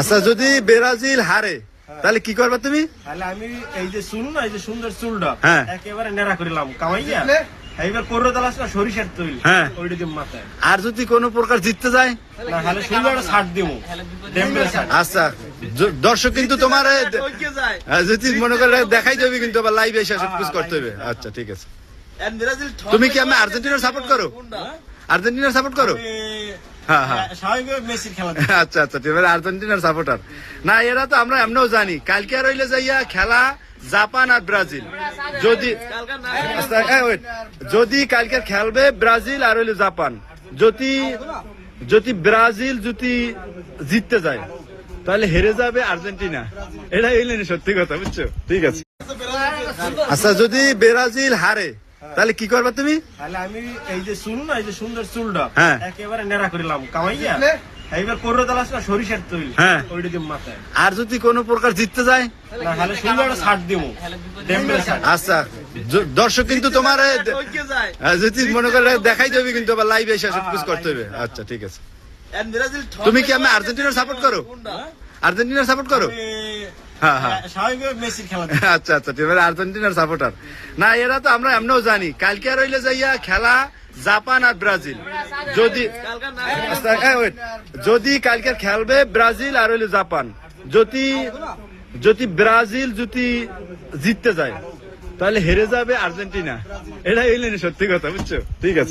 আচ্ছা, যদি ব্রাজিল হারে তাহলে কি করবা তুমি? তাহলে আমি এই যে চুল না, এই যে সুন্দর চুলটা হ্যাঁ। একেবারে নেড়া করিলাম কামাইয়া, এইবার করো তালাস না সরিষার তৈল হ্যাঁ। ওইটা দিয়ে মাথায় আর যদি কোনো প্রকার জিততে যায়? না, তাহলে সুন্দর একটা ছাড় দিমু, ডেম্বেল ছাড়। আচ্ছা, দর্শক কিন্তু তোমার যদি মনে করে দেখাই দেবে, কিন্তু আবার লাইভ এসে সবকিছু করতে হবে। আচ্ছা, ঠিক আছে। তুমি কি আমি আর্জেন্টিনার সাপোর্ট করো? আর্জেন্টিনার সাপোর্ট করো? হ্যাঁ, হ্যাঁ। স্বাভাবিকভাবে মেসির খেলা দেখি। আচ্ছা, আচ্ছা, ঠিক আছে। আর্জেন্টিনার সাপোর্টার না, এরা তো আমরা এমনিও জানি। কালকে আর হইলে যাইয়া খেলা জাপান আর ব্রাজিল। যদি আচ্ছা, wait, যদি কালকে খেলবে ব্রাজিল আর হইলে জাপান, যদি ব্রাজিল যদি জিততে যায় তাহলে হেরে যাবে আর্জেন্টিনা। এটা হইলে সত্যি কথা, বুঝছো? ঠিক আছে। আচ্ছা, যদি ব্রাজিল হারে তাহলে কি করবা তুমি? তাহলে আমি এই যে চুল না, এই যে সুন্দর চুলটা হ্যাঁ। একেবারে নেড়া করিলাম কামাইয়া, এইবার করো তালাস না সরিষার তৈল হ্যাঁ। ওইটা দিয়ে মাথায়। আর যদি কোনো প্রকার জিততে যায়? না, তাহলে সুন্দর একটা ছাড় দিমু, ডেম্বেল ছাড়। আচ্ছা, দর্শক কিন্তু তোমার যদি মনে করে দেখাই দেবে, কিন্তু আবার লাইভ এসে সবকিছু করতে হবে। আচ্ছা, ঠিক আছে। তুমি কি আমি আর্জেন্টিনার সাপোর্ট করো? আর্জেন্টিনার সাপোর্ট করো? হ্যাঁ, হ্যাঁ। স্বাভাবিকভাবে মেসির খেলা দেখি। আচ্ছা, আচ্ছা, ঠিক আছে। আর্জেন্টিনার সাপোর্টার না, এরা তো আমরা এমনিও জানি। কালকে আর হইলে যাইয়া খেলা জাপান আর ব্রাজিল। আচ্ছা, wait, যদি কালকে খেলবে ব্রাজিল আর হইলে জাপান, যদি ব্রাজিল যদি জিততে যায় তাহলে হেরে যাবে আর্জেন্টিনা। এটা হইলে সত্যি কথা, বুঝছো? ঠিক আছে।